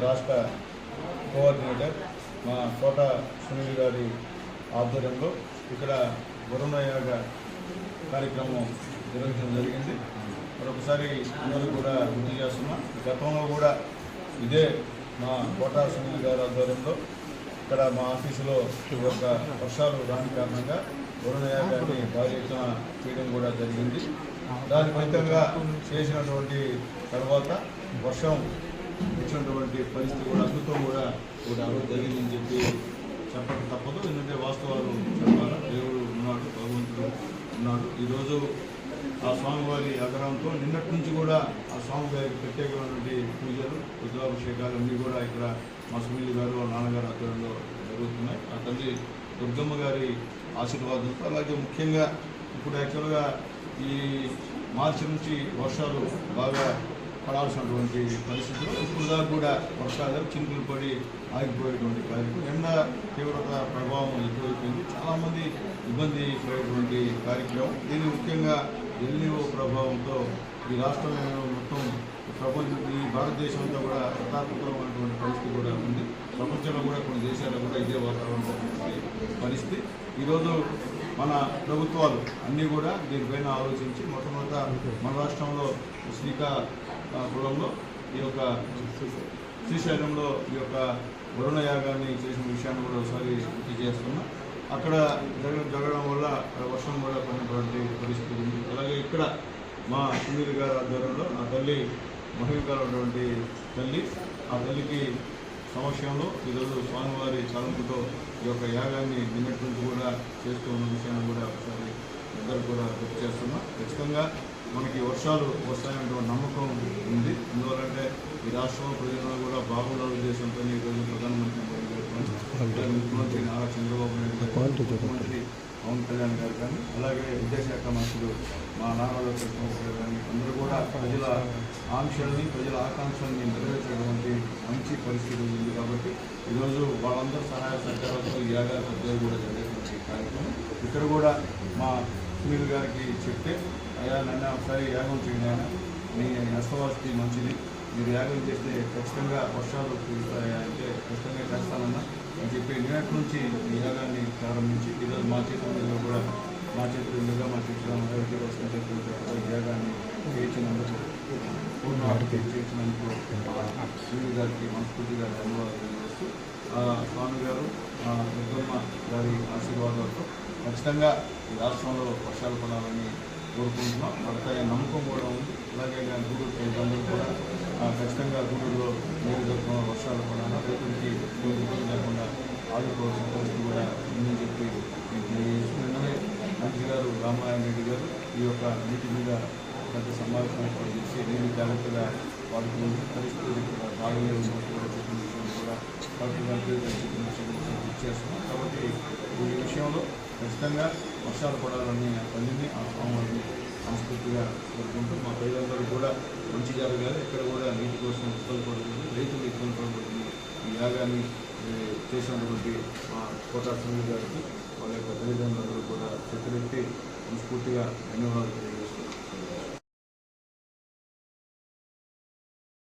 రాష్ట్ర కోఆర్డినేటర్ మా కోట సునీల్ గారి ఆధ్వర్యంలో ఇక్కడ వరుణ యాగ కార్యక్రమం నిర్వహించడం జరిగింది. మరొకసారి అందరూ కూడా గుర్తు చేస్తున్నాం. గతంలో కూడా ఇదే మా కోట సునీల్ గారి ఆధ్వర్యంలో ఇక్కడ మా ఆఫీసులో ఒక వర్షాలు రాని కారణంగా వరుణ యాగాన్ని భారీ ఎత్తున చేయడం కూడా జరిగింది. దాని ఫలితంగా చేసినటువంటి తర్వాత వర్షం వచ్చినటువంటి పరిస్థితి కూడా అద్భుతం కూడా జరిగిందని చెప్పి చెప్పక తప్పదు. ఎందుకంటే వాస్తవాలు చెప్పాలా, దేవుడు ఉన్నాడు, భగవంతుడు ఉన్నాడు. ఈరోజు ఆ స్వామివారి ఆగ్రహంతో నిన్నటి నుంచి కూడా ఆ స్వామివారికి ప్రత్యేకమైనటువంటి పూజలు, రుద్రాభిషేకాలు అన్నీ కూడా ఇక్కడ మా సునీల్ గారు వాళ్ళ నాన్నగారు ఆధ్వర్యంలో జరుగుతున్నాయి. ఆ తల్లి దుర్గమ్మ గారి ఆశీర్వాదంతో, అలాగే ముఖ్యంగా ఇప్పుడు యాక్చువల్గా ఈ మార్చి నుంచి వర్షాలు బాగా పడాల్సినటువంటి పరిస్థితులు, ఇప్పుడు దాకా కూడా వర్షాలు చినుకులు పడి ఆగిపోయేటువంటి కార్యక్రమం, ఎండ తీవ్రత ప్రభావం ఎక్కువైపోయింది, చాలామంది ఇబ్బంది పడేటువంటి కార్యక్రమం. దీన్ని ముఖ్యంగా ఎల్నిఓ ప్రభావంతో ఈ రాష్ట్రం మొత్తం ఈ భారతదేశం అంతా కూడా యథాతథమైనటువంటి పరిస్థితి కూడా ఉంది. ప్రపంచంలో కూడా కొన్ని దేశాల్లో కూడా ఇదే వాతావరణం పరిస్థితి. ఈరోజు మన ప్రభుత్వాలు అన్నీ కూడా దీనిపైన ఆలోచించి మొట్టమొదట మన రాష్ట్రంలో శ్రీకాకుళంలో ఈ యొక్క శ్రీశైలంలో ఈ యొక్క వరుణ యాగాన్ని చేసిన విషయాన్ని కూడా ఒకసారి గుర్తు చేస్తున్నాం. అక్కడ జరగడం వల్ల వర్షం కూడా పడినటువంటి పరిస్థితి ఉంది. అలాగే ఇక్కడ మా సునీల్ గారి ఆధ్వర్యంలో ఆ తల్లి మహిళటువంటి తల్లి, ఆ తల్లికి సమక్షంలో ఈరోజు స్వామివారి తలంపుతో ఈ యొక్క యాగాన్ని నిన్నటి నుంచి కూడా చేస్తూ ఉన్న విషయాన్ని కూడా ఒకసారి అందరూ కూడా గుర్తు చేస్తున్నాం. ఖచ్చితంగా మనకి వర్షాలు వస్తాయనేటువంటి నమ్మకం ఉంది. ఎందువల్లంటే ఈ రాష్ట్రంలో ప్రజలు కూడా బాగుండాల ఉద్దేశంతో ఈరోజు ప్రధానమంత్రి ముఖ్యమంత్రి నారా చంద్రబాబు నాయుడు గారు, ముఖ్యమంత్రి పవన్ కళ్యాణ్ గారు కానీ, అలాగే విద్యాశాఖ మంత్రులు మా నారా గారు కానీ అందరూ కూడా ప్రజల ఆంక్షల్ని, ప్రజల ఆకాంక్షల్ని నెరవేర్చేటువంటి మంచి పరిస్థితి ఉంది. కాబట్టి ఈరోజు వాళ్ళందరూ సహాయ సహకారాలతో ఈ యాగాల పెద్దలు కూడా జరిగేటువంటి కార్యక్రమం. ఇక్కడ కూడా మా సునీల్ గారికి చెప్తే, అయ్యా నన్ను ఒకసారి యాగం చేయండి, ఆయన మీ హస్తవాస్తి మంచిది, మీరు యాగం చేస్తే ఖచ్చితంగా వర్షాలు కురుస్తాయా అంటే ఖచ్చితంగా చేస్తానన్నా అని చెప్పి నిన్నటి నుంచి ఈ యాగాన్ని ప్రారంభించి ఈరోజు మా చేతుల్లో కూడా మా చేతుల మీదుగా మా చేతుల్లో ఈ యాగాన్ని చేయించినందుకు చేయించినందుకు సునీల్ గారికి మనస్ఫూర్తిగా ధన్యవాదాలు తెలియజేస్తూ స్వామి గారు దుర్గమ్మ గారి ఆశీర్వాదాలతో ఖచ్చితంగా ఈ రాష్ట్రంలో వర్షాలు పడాలని కోరుకుంటున్నాం. పడతాయని నమ్మకం కూడా ఉంది. అలాగే గూడూరు ప్రజలందరూ కూడా ఖచ్చితంగా గూడూరులో నీరు దొరకకుండా వర్షాలు పడాలి, రైతులకి ఇబ్బంది లేకుండా ఆదుకోవాల్సిన పరిస్థితి కూడా ఉందని చెప్పి నిన్ననే మంత్రి గారు రామారాయణ రెడ్డి గారు ఈ యొక్క నీటి మీద పెద్ద సమావేశం ఏర్పాటు చేసి నీరు జాగ్రత్తగా వాడుకుని పరిస్థితులు బాగా కూడా చెప్పిన విషయం కూడా కలెక్టర్ గారు చెప్పిన విషయం చేస్తున్నాం. కాబట్టి ఈ విషయంలో ఖచ్చితంగా వర్షాలు పడాలని తల్లిని ఆ స్వామివారిని సంస్కృతిగా కోరుకుంటూ మా ప్రజలందరూ కూడా మంచి జరగాలి, ఇక్కడ కూడా నీటి కోసం ఇబ్బంది పడుతుంది, రైతులు ఇబ్బంది పడుతుంది. ఈ యాగాన్ని చేసినటువంటి మా కోట సునీల్ గారికి వాళ్ళ యొక్క తల్లిదండ్రులందరూ కూడా చేతులెత్తి మనస్ఫూర్తిగా ధన్యవాదాలు.